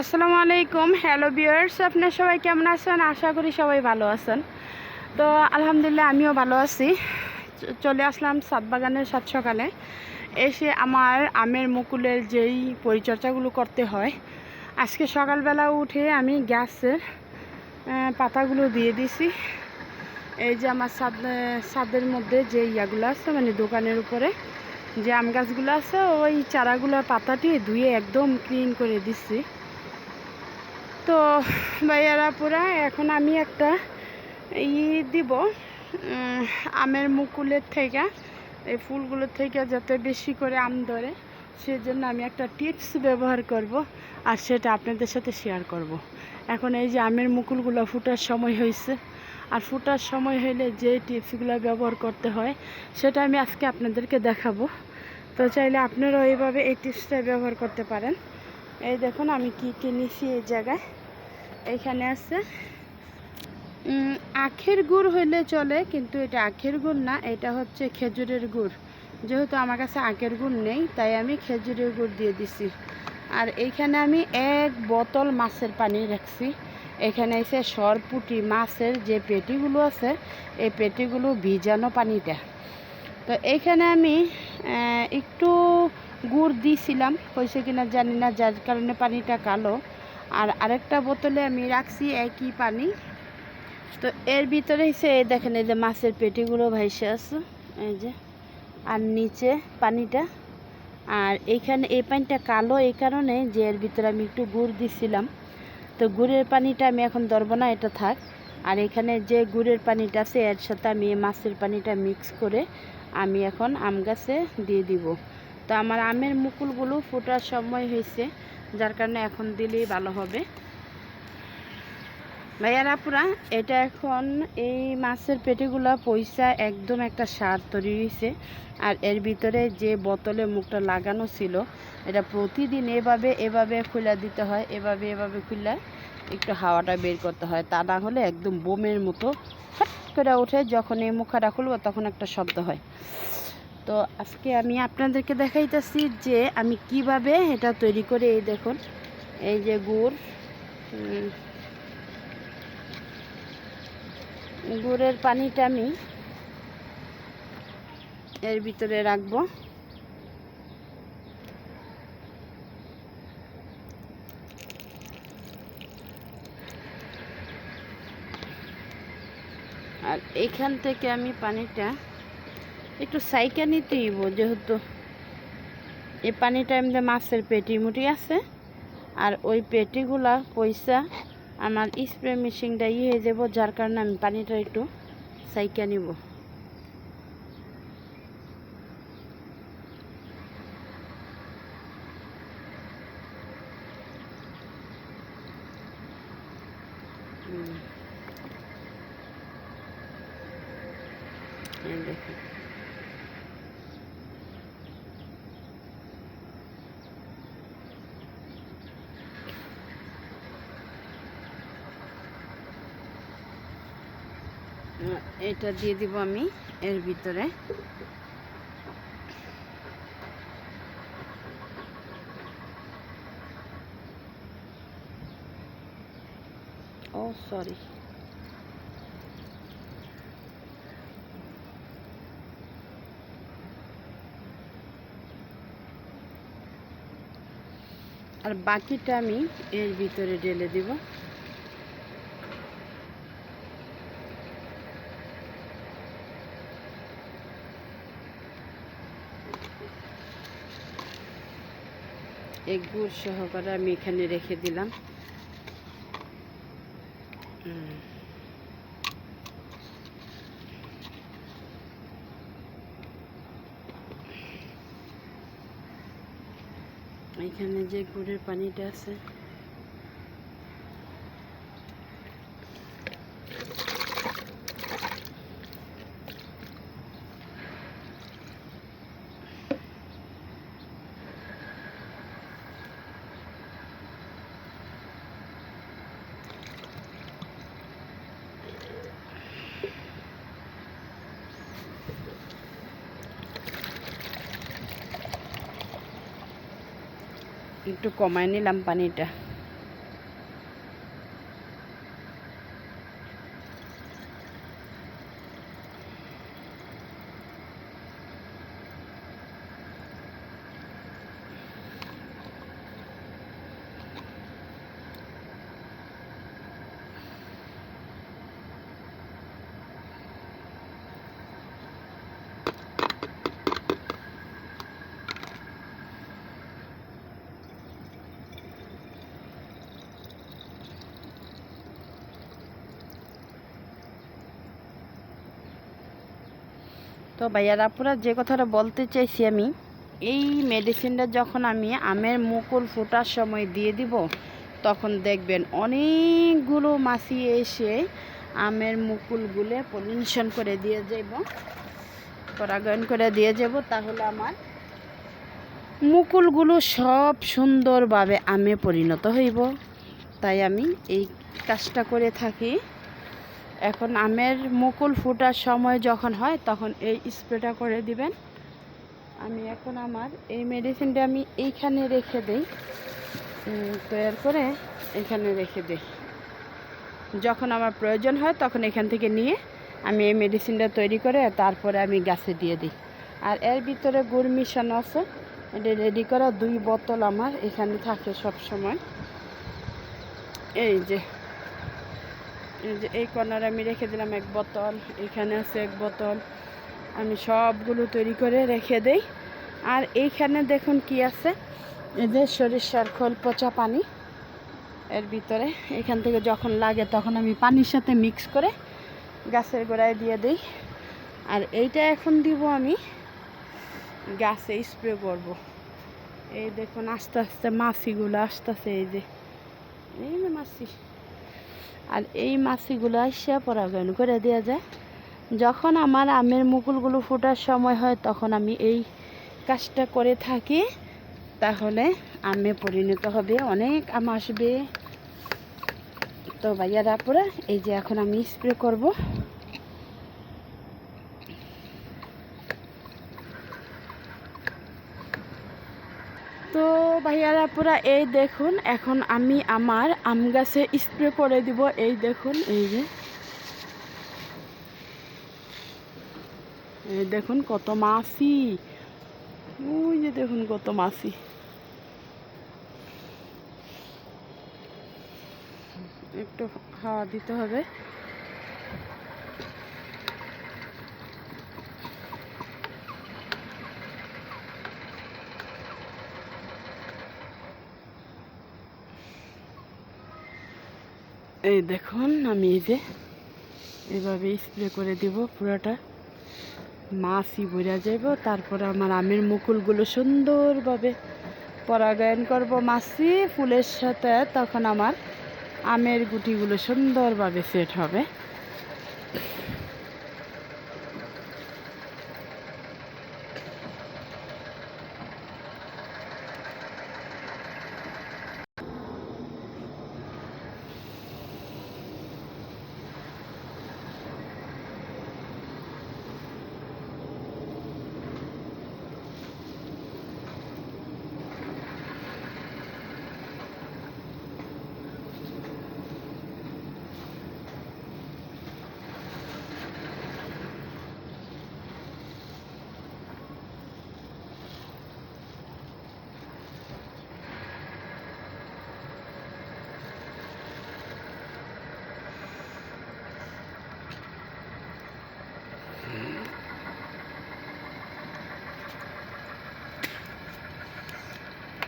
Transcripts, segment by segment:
আসসালামু আলাইকুম। Hello viewers, আপনারা সবাই কেমন আছেন? আশা করি সবাই ভালো আছেন। তো আলহামদুলিল্লাহ আমিও ভালো আছি। চলে আসলাম ছাদ বাগানের সাত সকালে। এসে আমার আমের মুকুলের যেই পরিচর্যাগুলো করতে হয়, আজকে সকালবেলা উঠে আমি গাছের পাতাগুলো দিয়ে দিছি। এই যে আমার ছাদের মধ্যে যে ইয়াগুলো আছে, মানে দোকানের উপরে যে আম গাছগুলো আছে, ওই চারাগুলো পাতাটি ধুয়ে একদম ক্লিন করে দিচ্ছি। তো ভাইয়ারা পুরা এখন আমি একটা দিব আমের মুকুলের থেকে, এই ফুলগুলোর থেকে যাতে বেশি করে আম ধরে, সেজন্য আমি একটা টিপস ব্যবহার করব আর সেটা আপনাদের সাথে শেয়ার করব। এখন এই যে আমের মুকুলগুলো ফুটার সময় হয়েছে, আর ফুটার সময় হলে যে টিপসগুলো ব্যবহার করতে হয় সেটা আমি আজকে আপনাদেরকে দেখাবো। তো চাইলে আপনারাও এইভাবে এই টিপসটা ব্যবহার করতে পারেন। এই দেখুন আমি কি কিনেছি। এই জায়গায় এইখানে আছে আখের গুড় হইলে চলে, কিন্তু এটা আখের গুড় না, এটা হচ্ছে খেজুরের গুড়। যেহেতু আমার কাছে আখের গুড় নেই, তাই আমি খেজুরের গুড় দিয়ে দিছি। আর এইখানে আমি 1 বোতল মাছের পানি রাখছি। এখানে এসে সরপুঁটি মাছের যে পেটিগুলো আছে, এই পেটিগুলো ভিজানো পানিটা। তো এইখানে আমি একটু গুড় দিয়েছিলাম, হয়েছে কিনা জানি না, যার কারণে পানিটা কালো। আর আরেকটা বোতলে আমি রাখছি একই পানি। তো এর ভিতরে হচ্ছে এই দেখেন, এই যে মাছের পেটিগুলো ভাইসে আছে, এই যে, আর নিচে পানিটা। আর এইখানে এই পানিটা কালো এই কারণে যে এর ভিতরে আমি একটু গুড় দিছিলাম। তো গুড়ের পানিটা আমি এখন ধরবো না, এটা থাক। আর এখানে যে গুড়ের পানিটা আছে, এর সাথে আমি মাছের পানিটা মিক্স করে আমি এখন আম গাছে দিয়ে দিব। তো আমার আমের মুকুলগুলো ফোটার সময় হয়েছে, যার কারণে এখন দিলেই ভালো হবে। ভাইয়ারা পুরা এটা এখন এই মাছের পেটিগুলা পয়সা একদম একটা সার তৈরি হয়েছে। আর এর ভিতরে যে বোতলে মুখটা লাগানো ছিল, এটা প্রতিদিন এভাবে এভাবে খুলে দিতে হয়, এভাবে এভাবে খুলে একটু হাওয়াটা বের করতে হয়, তা না হলে একদম বোমের মতো ফট করে ওঠে। যখন এই মুখাটা খুলবো তখন একটা শব্দ হয়। তো আজকে আমি আপনাদেরকে দেখাইতেছি যে আমি কিভাবে এটা তৈরি করে। এই দেখুন, এই যে গুড়ের পানিটা আমি এর ভিতরে রাখবো। আর এইখান থেকে আমি পানিটা একটু সাইকা নিতে দিব, যেহেতু এই পানিটা এমনি মাছের পেটি মুটি আছে, আর ওই পেটিগুলা পয়সা আমার স্প্রে মেশিনটা হয়ে যাব, যার কারণে আমি পানিটা একটু সাইকা নিব। দেখুন, এটা দিয়ে দিব আমি এর ভিতরে। ও সরি, আর বাকিটা আমি এর ভিতরে ঢেলে দিব। এক গুড় সহকারে আমি এখানে রেখে দিলাম। এখানে যে গুড়ের পানিটা আছে, একটু কমায় নিলাম পানিটা। তো ভাইয়ারা আপুরা যে কথাটা বলতে চাইছি, আমি এই মেডিসিনটা যখন আমি আমের মুকুল ফোটার সময় দিয়ে দিব, তখন দেখবেন অনেকগুলো মাছি এসে আমের মুকুলগুলো পলিনেশন করে দিয়ে যাব, পরাগায়ন করে দিয়ে যাব। তাহলে আমার মুকুলগুলো সব সুন্দরভাবে আমে পরিণত হইব। তাই আমি এই কাজটা করে থাকি। এখন আমের মুকুল ফোটার সময় যখন হয় তখন এই স্প্রেটা করে দিবেন। আমি এখন আমার এই মেডিসিনটা আমি এইখানে রেখে দেই, তৈরি করে এখানে রেখে দিই। যখন আমার প্রয়োজন হয় তখন এখান থেকে নিয়ে আমি এই মেডিসিনটা তৈরি করে তারপরে আমি গাছে দিয়ে দিই। আর এর ভিতরে গুড় মিশানো আছে, এটা রেডি করা 2 বোতল আমার এখানে থাকে সব সময়। এই যে এই কর্নারে আমি রেখে দিলাম 1 বোতল, এখানে আছে 1 বোতল। আমি সবগুলো তৈরি করে রেখে দেই। আর এইখানে দেখুন কি আছে, এই যে সরিষার খোল পচা পানি এর ভিতরে। এখান থেকে যখন লাগে তখন আমি পানির সাথে মিক্স করে গাছের গোড়ায় দিয়ে দিই। আর এইটা এখন দিব আমি গাছে স্প্রে করব। এই দেখুন আস্তে আস্তে মাছিগুলো আসতেছে, এই যে মাছি। আর এই মাছিগুলো আসে পরাগায়ন করে দেওয়া যায়। যখন আমার আমের মুকুলগুলো ফোটার সময় হয় তখন আমি এই কাজটা করে থাকি। তাহলে আমে পরিণত হবে, অনেক আম আসবে। তো ভাইয়ারা আপুরা, এই যে এখন আমি স্প্রে করব। তো ভাইয়ারা পুরা এই দেখুন, এখন আমি আমার আম গাছে স্প্রে করে দিব। এই দেখুন, এই দেখুন কত মাছি, ওই যে দেখুন কত মাছি। একটু হাওয়া দিতে হবে। এই দেখুন আমি এই যে এইভাবে স্প্রে করে দিব, পুরোটা মাছি ভরে যাব। তারপরে আমার আমের মুকুলগুলো সুন্দরভাবে পরাগায়ন করব মাছি ফুলের সাথে। তখন আমার আমের গুটিগুলো সুন্দরভাবে সেট হবে।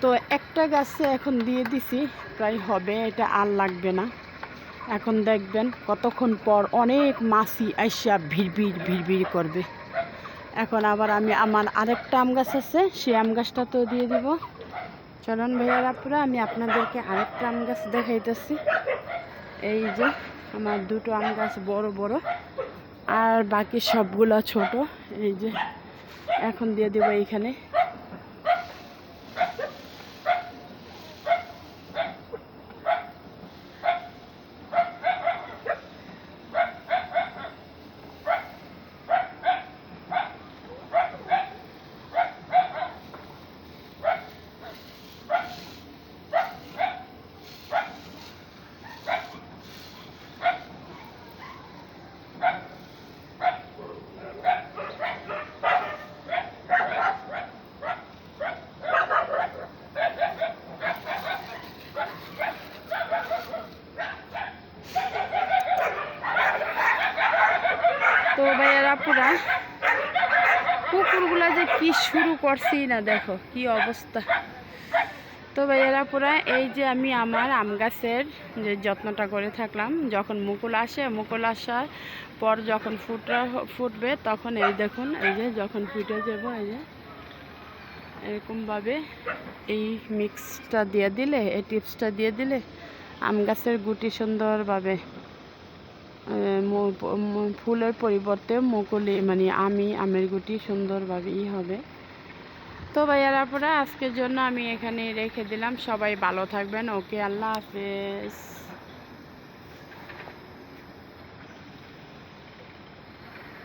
তো একটা গাছে এখন দিয়ে দিছি, প্রায় হবে, এটা আর লাগবে না। এখন দেখবেন কতক্ষণ পর অনেক মাছি আইসা ভিড় করবে। এখন আবার আমি আমার আরেকটা আম গাছ আছে, সেই আম গাছটা তো দিয়ে দিব। চলুন ভাইয়ারা আপুরা, আমি আপনাদেরকে আরেকটা আম গাছ দেখাইতেছি। এই যে আমার 2টো আম গাছ বড় বড়, আর বাকি সবগুলো ছোট। এই যে এখন দিয়ে দেব এইখানে। তো ভাইয়ারা পুরা কুকুরগুলা যে কি শুরু করছি না, দেখো কি অবস্থা। তো ভাইয়েরা পুরা এই যে আমি আমার আম গাছের যে যত্নটা করে থাকলাম, যখন মুকুল আসে, মুকুল আসার পর যখন ফুটবে তখন এই দেখুন, এই যে যখন ফুটে যাব, এই যে এরকমভাবে এই মিক্সটা দিয়ে দিলে, এই টিপসটা দিয়ে দিলে আম গাছের গুটি সুন্দরভাবে ফুলের পরিবর্তে মুকুলি মানে আমের গুটি সুন্দরভাবে হবে। তো ভাইয়ারা আপুরা আজকের জন্য আমি এখানে রেখে দিলাম। সবাই ভালো থাকবেন। ওকে, আল্লাহ হাফেজ।